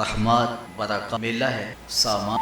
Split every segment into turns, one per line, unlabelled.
رحمات برکات میلہ ہے سامان،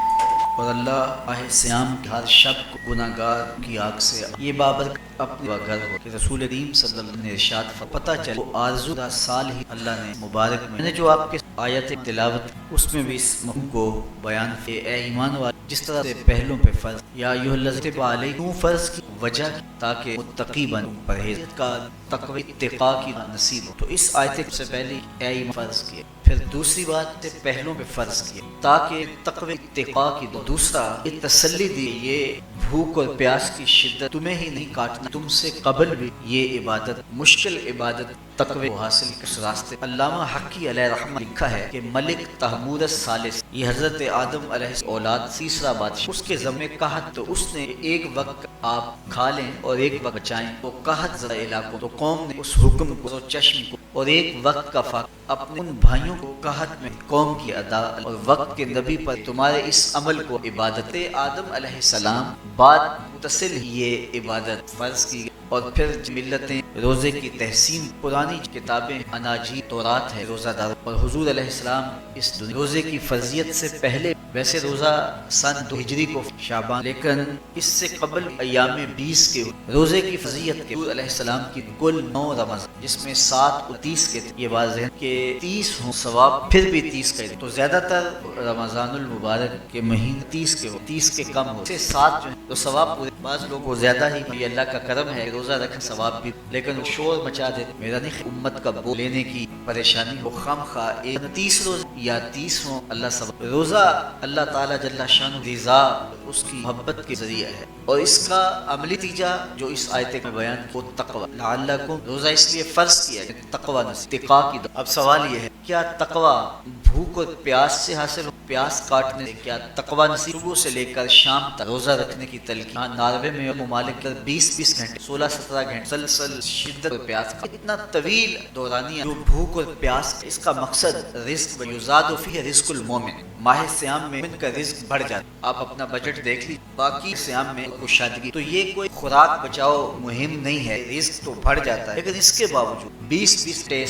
اور اللہ ماہ سیام کے ہر شب کو گناہ گار کی آگ سے یہ بابت اپنے گھر ہو کہ رسول کریم صلی اللہ علیہ وسلم نے ارشاد پتہ چلے وہ آرزو دا سال ہی اللہ نے مبارک میں نے جو آپ کے آیت تلاوت اس میں بھی اس مفہوم کو بیان کہ اے ایمان والے جس طرح سے پہلوں پہ فرض یا ایھا الذین کتب علیکم فرض کی وجہ تاکہ متقی بن پرہیز کا تقوی اتقاء کی نصیب ہو، تو اس آیت سے پہلے اے ایمان فرض کیے، پھر دوسری بات سے پہلوں پہ فرض کیے تاکہ تقوی اتقاء کی دوسرا یہ تسلی دی یہ بھوک اور پیاس کی شدت تمہیں ہی نہیں کاٹنا، تم سے قبل بھی یہ عبادت مشکل عبادت تقوی کو حاصل کس راستے۔ علامہ حقی علیہ رحمہ لکھا ہے کہ ملک تحمور الثالث یہ حضرت آدم علیہ اولاد تیسرا بادشاہ، اس کے ذمہ قحط تو اس نے ایک وقت آپ کھا لیں اور ایک وقت بچائیں تو قحط زدہ علاقوں تو قوم نے اس حکم کو چشم کو اور ایک وقت کا فاقہ اپنے ان بھائیوں کو قحط میں قوم کی ادا اور وقت کے نبی پر تمہارے اس عمل کو عبادت آدم علیہ السلام بعد متصل یہ عبادت فرض کی اور پھر ملتیں روزے کی تحسین پرانی کتابیں اناجیل تورات ہے روزہ دار اور حضور علیہ السلام اس روزے کی فرضیت سے پہلے ویسے روزہ سن 2 ہجری کو شعبان لیکن اس سے قبل ایام 20 کے روزے کی فرضیت کے حضور علیہ السلام کی کل 9 رمضان جس میں 7 اور 30 کے یہ واضح ہے کہ 30 ہوں ثواب پھر بھی 30 کا تو زیادہ تر رمضان المبارک کے مہینے 30 کے ہو 30 کے کم ہو سے 7 جو ہے تو ثواب پورے بعض لوگ کو زیادہ ہی یہ اللہ کا کرم ہے روزہ رکھیں ثواب بھی لیکن شور مچا دے میرا نہیں امت کا بو لینے کی پریشانی ہو خام خواہ 30 روز یا 30 ہوں اللہ ثواب روزہ اللہ تعالیٰ جل شانہ رضا اس کی محبت کے ذریعہ ہے اور اس کا عملی نتیجہ جو اس آیت میں بیان وہ تقوی لعلکم روزہ اس لیے فرض کیا ہے تقوی اتقاء کی اب سوال یہ ہے کیا تقوی بھوک اور پیاس سے حاصل ہو پیاس کاٹنے سے کیا تقوی نصیب صبح سے لے کر شام تک روزہ رکھنے کی تلقین ناروے میں ممالک کے 20 گھنٹے 16-17 گھنٹے مسلسل شدت اور پیاس کا اتنا طویل دورانیہ جو بھوک اور پیاس اس کا مقصد رزق یزاد فیہ رزق المومن ماہ سیام میں مومن کا رزق بڑھ جاتا ہے آپ اپنا بجٹ دیکھ لیجیے باقی سیام میں کشادگی تو یہ کوئی خوراک بچاؤ مہم نہیں ہے رزق تو بڑھ جاتا ہے لیکن اس کے باوجود 20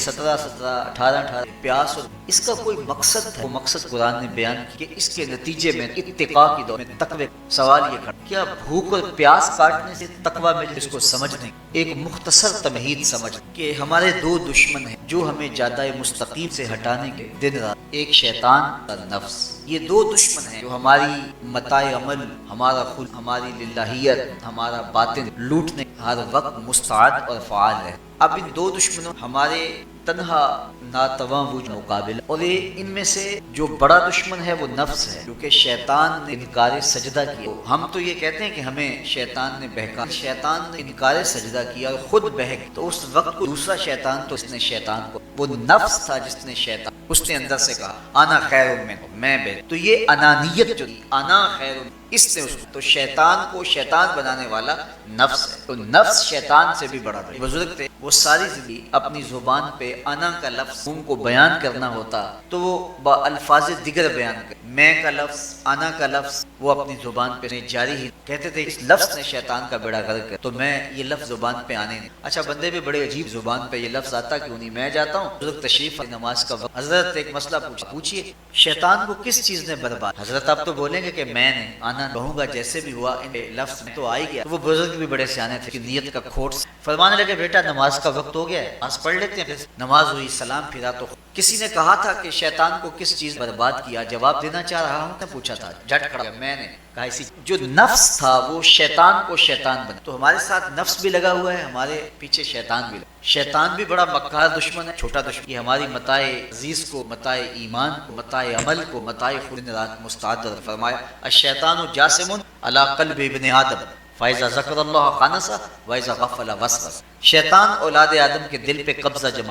17 18 پیاس اور اس کا کوئی مقصد ہے وہ مقصد قرآن نے بیان کیا کہ اس کے نتیجے میں اتقاء کی دور میں تقوی سوال یہ کھڑا کیا بھوک اور پیاس کاٹنے سے تقوی مل اس کو سمجھنے ایک مختصر تمہید سمجھ کہ ہمارے 2 دشمن ہیں جو ہمیں جادہ مستقیم سے ہٹانے کے دن رات ایک شیطان اور نفس یہ 2 دشمن ہیں جو ہماری متاع عمل ہمارا خلق ہماری للہیت ہمارا باطن لوٹنے ہر وقت مستعد اور فعال ہے اب ان 2 دشمنوں ہمارے تنہا ناتواں وجود مقابل اور ان میں سے جو بڑا دشمن ہے وہ نفس ہے کیونکہ شیطان نے انکار سجدہ کیا ہم تو یہ کہتے ہیں کہ ہمیں شیطان نے بہکا شیطان نے انکار سجدہ کیا اور خود بہک تو اس وقت دوسرا شیطان تو اس نے شیطان کو وہ نفس تھا جس نے شیطان اس نے اندر سے کہا انا خیر میں بہتر تو یہ انانیت جو انا خیر اس نے اس تو شیطان کو شیطان بنانے والا نفس ہے تو نفس شیطان سے بھی بڑا بزرگ تھے وہ ساری زندگی اپنی زبان پہ انا کا لفظ ان کو بیان کرنا ہوتا تو وہ با الفاظ دیگر بیان کر میں کا لفظ انا کا لفظ وہ اپنی زبان پہ جاری ہی کہتے تھے اس لفظ نے شیطان کا بیڑا غرق کیا تو میں یہ لفظ زبان پہ آنے نہیں اچھا بندے بھی بڑے عجیب زبان پہ یہ لفظ آتا کیوں نہیں میں جاتا ہوں بزرگ تشریف نماز کا وقت حضرت ایک مسئلہ پوچھیے شیطان کو کس چیز نے برباد حضرت آپ تو بولیں گے کہ میں نے آنا کہوں گا جیسے بھی ہوا ان لفظ میں تو آ ہی گیا وہ بزرگ بھی بڑے سیانے تھے کہ نیت کا کھوٹ فرمانے لگے بیٹا نماز کا وقت ہو گیا ہے نماز پڑھ لیتے ہیں پھر نماز ہوئی سلام پھرا تو کسی نے کہا تھا کہ شیطان کو کس چیز برباد کیا جواب دینا چاہ رہا ہوں نے پوچھا تھا جھٹ کھڑا میں نے کہا اسی جو نفس تھا وہ شیطان کو شیطان بنا تو ہمارے ساتھ نفس بھی لگا ہوا ہے ہمارے پیچھے شیطان بھی لگا شیطان بھی بڑا مکار دشمن ہے چھوٹا دشمن یہ ہماری متاع عزیز کو متاع ایمان کو متاع عمل کو متاع خلد رات مستعد فرمایا الشیطان جاسم علی قلب ابن آدم فَإِذَا ذَكَرَ اللَّهَ خَنَسَ وَإِذَا غَفَلَ وَسْوَسَ شیطان اولاد آدم کے دل پہ قبضہ جما